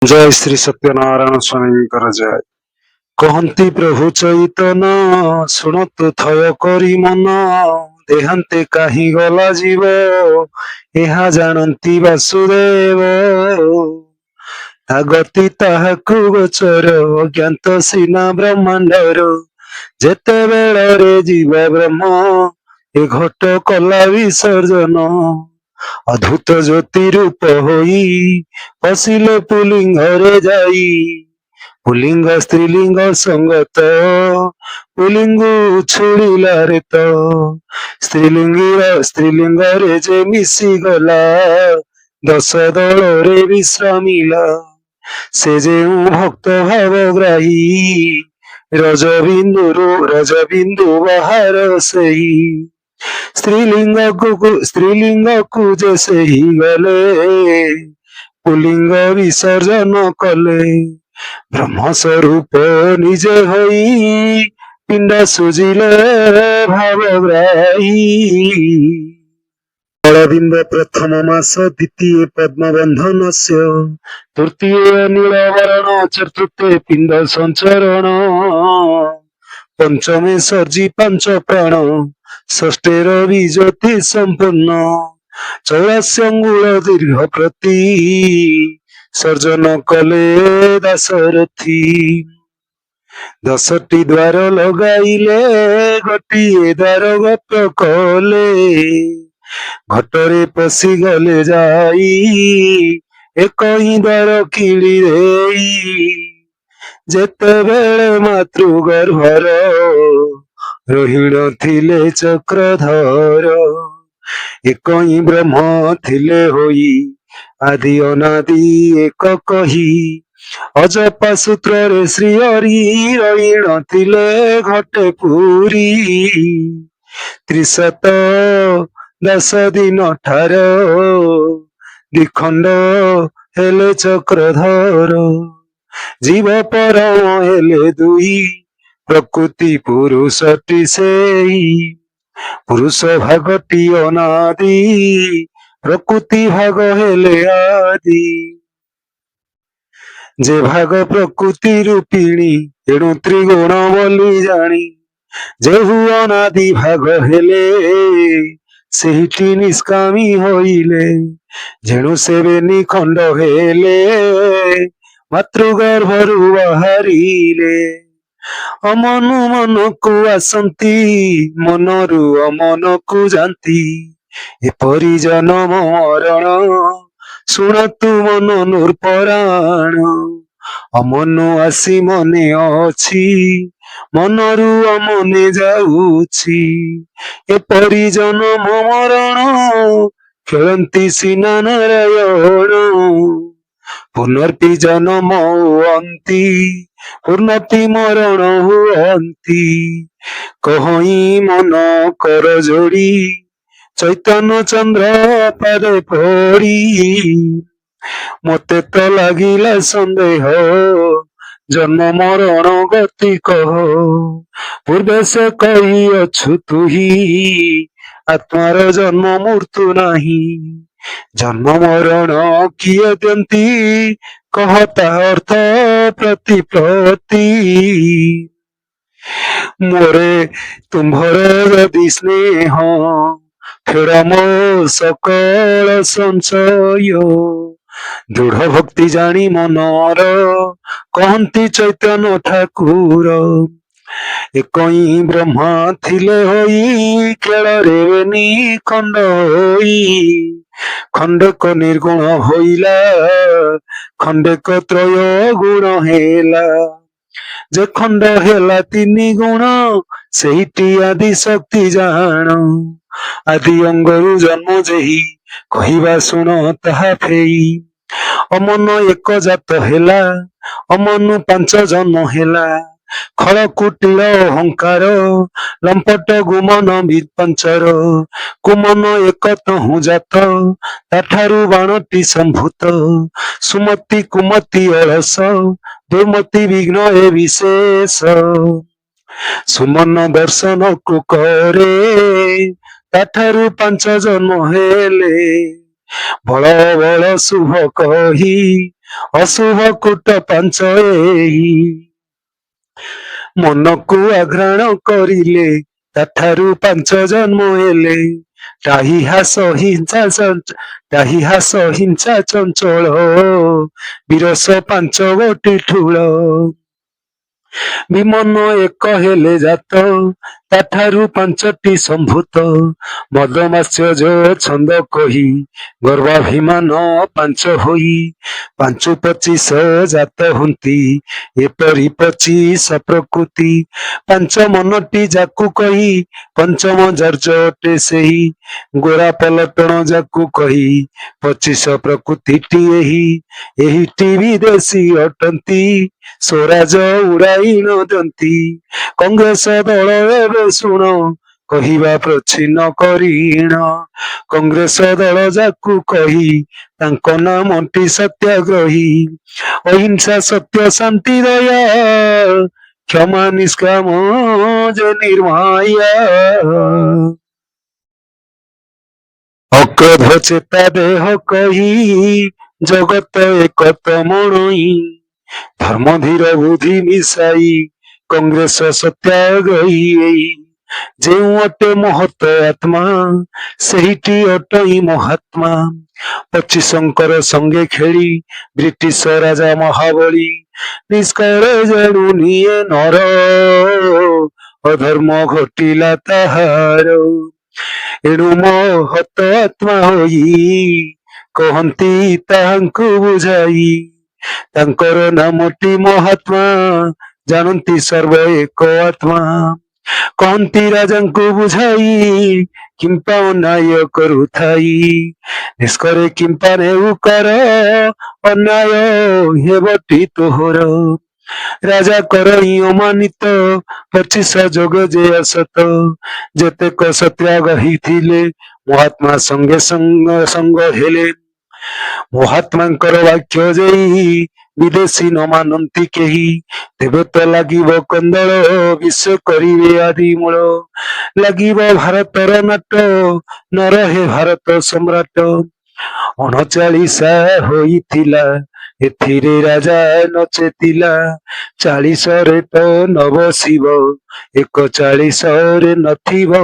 जय श्री सत्यनारायण स्वामी जय कहती प्रभु चैतन शुणतु थय करी मन देहांते कहीं गला जीव यह जानती वासुदेव गति ताहाकु गोचर ज्ञात सीना ब्रह्मांडर जेते बेଳରେ जीव ब्रह्म ए घट कला विसर्जन अद्भुत ज्योति रूप होई पशिले पुलिंग रे जाई पुलिंग स्त्रीलिंग संगत पुलिंग छुड़िला रे तो स्त्रीलिंग रे जे मिसी गला दश दल रे विश्रामिला से जे भक्त भावग्राही रजबिंदु बाहर सही स्त्रीलिंग को जैसे ही गले पुलिंग विसर्जन कले ब्रह्म स्वरूप निजे होई पिंड सुजिले भावग्राही अरविंद प्रथम मास द्वितीय पद्मबंधन से तृतीय नीलवर्ण चतुर्थे पिंड संचरण पंचमे सर्जी पंच प्राण षष्ठे रवि ज्योति संपन्न 84 अंगुल दीर्घ प्रति सर्जन कले दासरथी 10टी द्वार लगाइले गोटिए द्वार गप कले घटरे पशि गले जाई एक ही द्वार किली देई जेतेबेले मातृगर्भर रोहिण थिले चक्रधर एक ही ब्रह्म थिले होई आदि अनादि एक कही अजपा सूत्र रे श्री हरि रोहिण थिले घटे पुरी 310 दिन ठार द्विखंड हेले चक्रधर जीव परम हेले दुई प्रकृति पुरुषटी सेई पुरुष भागटी अनादि प्रकृति भाग हेले आदि जे भाग प्रकृति रूपिणी एणु त्रिगुण बोली जानी जेहु अनादि भाग हेले सेहिटी निष्कामी होइले जेणु सेवेनी खंड हेले मातृगर्भरु बाहरिले अमनु मनकु आसंती मनरु अमनकु जानती एपरि जन्म मरण शुणतु मन नूर्पराण अमनु आसी मने अछि मनरु अमने जाउछि एपरि जन्म मरण खेलंती सीना नारायण पुनर्पि जन्म हुअन्ति पूर्णति मरण हुअन्ति कहि मन कर जोड़ी चैतन्य चंद्र पादे पड़ी मते तो लागिला संदेह जन्म मरण गति कह पूर्वे से कही अछु तुही आत्मार जन्म मृत्यु नाही जन्म मरण किए दियंती कहता अर्थ प्रति प्रति मोरे तुम्भर यदि स्नेह फेर मो सकल संशय दृढ़ भक्ति जानी मनर कहती चैतन्य ठाकुर एक ही ब्रह्मा थिले होई खेଳରେ निखंड होई खंडक निर्गुण होइला खंडक त्रय गुण हेला जे खंड हेला 3 गुण सेहिटी आदि शक्ति जान आदि अंगरु जन्म जेही कहिबा सुन ताहा फेई अमन एक जात हेला अमनु 5 जन्म हेला खल कुटिल अहंकार लंपट गुमन विपंचर कुमन एक तहु जात ताठारु बाणटी संभूत सुमति कुमति अलस दुर्मति विघ्न ए विशेष सुमन दर्शन को करे ताठारु 5 जन्म हेले बल बल शुभ कही ଅଶୁଭ କୂଟ ପାଞ୍ଚ ଏହି ମନକୁ ଆଘ୍ରାଣ କରିଲେ ତାଠାରୁ ପାଞ୍ଚ ଜନ୍ମ ହେଲେ ଟାହି ହାସ ହିଂସା ଚଞ୍ଚଳ ବିରସ ପାଞ୍ଚ ଗୋଟି ଠୁଳ ବିମନ ଏକ ହେଲେ ଜାତ ତାଠାରୁ ପାଞ୍ଚଟି ସମ୍ଭୂତ ମଦମାସ୍ୟ ଛନ୍ଦ କହି ଗର୍ଭାଭିମାନ ପାଞ୍ଚ ହୋଇ ପାଞ୍ଚୁ ପଚିଶ ଜାତ ହୁନ୍ତି ଏପରି ପଚିଶ ପ୍ରକୃତି ପାଞ୍ଚ ମନଟି ଯାକୁ କହି ପଞ୍ଚମ ଜର୍ଜ ଅଟେ ସେହି ଗୋରା ପଲଟଣ ଯାକୁ କହି ପଚିଶ ପ୍ରକୃତିଟି ଏହିଟି ବିଦେଶୀ ଅଟନ୍ତି ସ୍ୱରାଜ ଉଡାଇ ନଦନ୍ତି କଂଗ୍ରେସ ଦଳ ଏବେ ଶୁଣ କହିବା ପ୍ରଚ୍ଛନ୍ନ କରିଣ କଂଗ୍ରେସ ଦଳ ଯାକୁ କହି ତାଙ୍କ ନାମଟି ସତ୍ୟାଗ୍ରହୀ ଅହିଂସା ସତ୍ୟ ଶାନ୍ତି ଦୟା କ୍ଷମା ନିଷ୍କାମ ଯେ ନିର୍ମାୟା ଅକ୍ରୋଧ ଚେତା ଦେହ କହି ଜଗତ ଏକ ମଣଇ ଧର୍ମ ଧୀର ବୁଦ୍ଧି ମିଶାଇ କଂଗ୍ରେସ ସତ୍ୟାଗ୍ରହୀ ଏଇ ଯେଉଁ ଅଟେ ମହତ ଆତ୍ମା ସେହିଟି ଅଟଇ ମହାତ୍ମା ପଚିଶଙ୍କର ସଙ୍ଗେ ଖେଳି ବ୍ରିଟିଶ ରାଜା ମହାବଳୀ ନିଷ୍କରେ ଜାଣୁ ନିଏ ନର ଅଧର୍ମ ଘଟିଲା ତାହାର ଏଣୁ ମହତ ଆତ୍ମା ହୋଇ କହନ୍ତି ତାହାଙ୍କୁ ବୁଝାଇ ତାଙ୍କର ନାମଟି ମହାତ୍ମା ଜାଣନ୍ତି ସର୍ବ ଏକ ଆତ୍ମା କହନ୍ତି ରାଜାଙ୍କୁ ବୁଝାଇ କିମ୍ପା ଅନ୍ୟାୟ କରୁଥାଇ ନିଷ୍କରେ କିମ୍ପା ନେଉ କର ଅନ୍ୟାୟ ହେବଟି ତୋହର ରାଜା କର ଅମାନିତ ପଚିଶ ଯୋଗ ଯେ ଅସତ ଯେତେକ ସତ୍ୟାଗ୍ରହୀ ଥିଲେ ମହାତ୍ମା ସଙ୍ଗେ ସଙ୍ଗ ହେଲେ ମହାତ୍ମାଙ୍କର ବାକ୍ୟ ଯେଇ ବିଦେଶୀ ନ ମାନନ୍ତି କେହି ତେବେ ତ ଲାଗିବ କନ୍ଦଳ ବିଶ୍ୱ କରିବେ ଆଦି ମୂଳ ଲାଗିବ ଭାରତର ନାଟ ନ ରହେ ଭାରତ ସମ୍ରାଟ 39 ହୋଇଥିଲା ଏଥିରେ ରାଜା ନଚେତିଲା 40ରେ ତ ନବସିବ 41ରେ ନଥିବ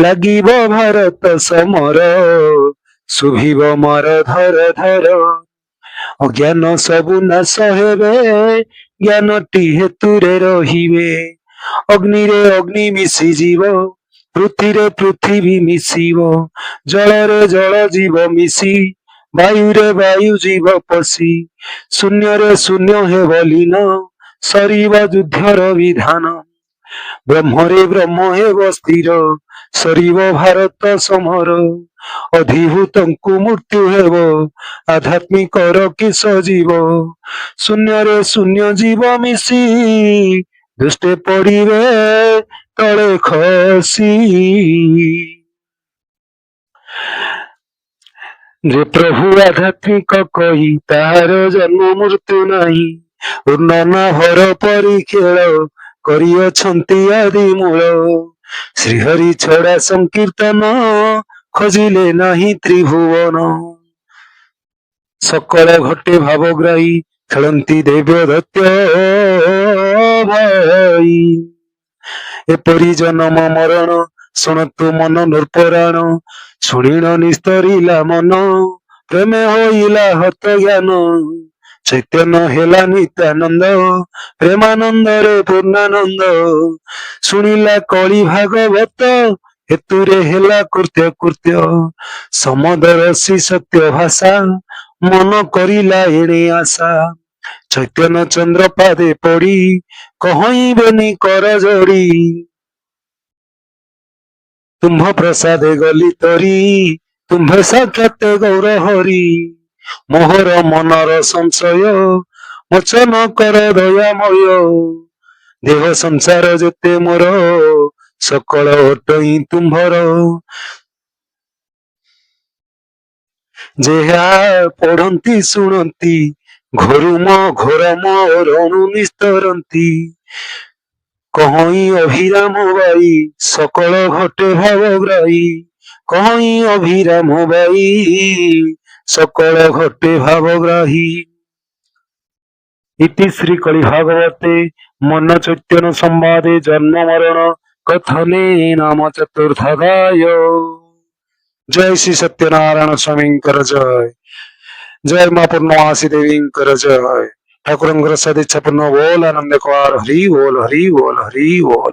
ଲାଗିବ ଭାରତ ସମର ଶୁଭିବ ମାର ଧର ଧର ଅଜ୍ଞାନ ସବୁ ନାଶ ହେବେ ଜ୍ଞାନଟି ହେତୁରେ ରହିବେ ଅଗ୍ନିରେ ଅଗ୍ନି ମିଶିଯିବ ପୃଥିରେ ପୃଥିବୀ ମିଶିବ ଜଳରେ ଜଳ ଜୀବ ମିଶି ବାୟୁରେ ବାୟୁ ଜୀବ ପଶି ଶୂନ୍ୟରେ ଶୂନ୍ୟ ହେବ ଲୀନ ସରିବ ଯୁଦ୍ଧର ବିଧାନ ବ୍ରହ୍ମରେ ବ୍ରହ୍ମ ହେବ ସ୍ଥିର ସରିବ ଭାରତ ସମର ଅଧିଭୂତଙ୍କୁ ମୃତ୍ୟୁ ହେବ ଆଧ୍ୟାତ୍ମିକର କିସ ଜୀବ ଶୂନ୍ୟରେ ଶୂନ୍ୟ ଜୀବ ମିଶି ଦୃଷ୍ଟି ପଡ଼ିବେ ତଳେ ଖସି ଯେ ପ୍ରଭୁ ଆଧ୍ୟାତ୍ମିକ କହି ତାହାର ଜନ୍ମ ମୃତ୍ୟୁ ନାହିଁ ଉନ୍ନନା ଭର ପରି ଖେଳ କରିଅଛନ୍ତି ଆଦି ମୂଳ ଶ୍ରୀହରି ଛଡ଼ା ସଂକୀର୍ତ୍ତନ ଖୋଜିଲେ ନାହିଁ ତ୍ରିଭୁବନ ସକଳ ଘଟେ ଭାବଗ୍ରାହୀ ଖେଳନ୍ତି ଦେବ ଦତ୍ତ ଭାଇ ଏପରି ଜନମ ମରଣ ଶୁଣନ୍ତୁ ମନ ନୃପରାଣ ଶୁଣିଣ ନିସ୍ତରିଲା ମନ ପ୍ରେମେ ହୋଇଲା ହତ ଜ୍ଞାନ ଚୈତନ୍ୟ ହେଲା ନିତ୍ୟାନନ୍ଦ ପ୍ରେମାନନ୍ଦରେ ପୂର୍ଣ୍ଣାନନ୍ଦ ଶୁଣିଲା କଳି ଭାଗବତ ହେତୁରେ ହେଲା କୃତ୍ୟ କୃତ୍ୟ ସମଦରସି ସତ୍ୟ ଭାଷା ମନ କରିଲା ଏଣେ ଆଶା ଚୈତନ୍ୟ ଚନ୍ଦ୍ର ପାଦେ ପଡ଼ି କହଇବେନି କର ଯୋଡ଼ି ତୁମ୍ଭ ପ୍ରସାଦେ ଗଲି ତରି ତୁମ୍ଭେ ସାକ୍ଷାତ ଗୌର ହରି ମୋହର ମନର ସଂଶୟ ମୋଚନ କର ଦୟାମୟ ଦେହ ସଂସାର ଯେତେ ମୋର ସକଳ ଅଟଇ ତୁମ୍ଭର ଯାହା ପଢ଼ନ୍ତି ଶୁଣନ୍ତି ଘୋର ରଣୁ ନିସ୍ତରନ୍ତି କହଇ ଅଭିରାମ ବାଇ ସକଳ ଘଟେ ଭାବଗ୍ରାହୀ କହଇ ଅଭିରାମ ବାଇ ସକଳ ଘଟେ ଭାବଗ୍ରାହୀ इति श्री कलि भागवते मन चैतन्य संवादे जन्म मरण कथने नाम चतुर्थाध्याय। जय श्री सत्यनारायण स्वामींकर जय। जय मां पूर्णमासी देवींकर जय। ठाकुर सदिच्छा पूर्ण बोल आनंद कुमार हरि बोल हरि बोल हरि बोल।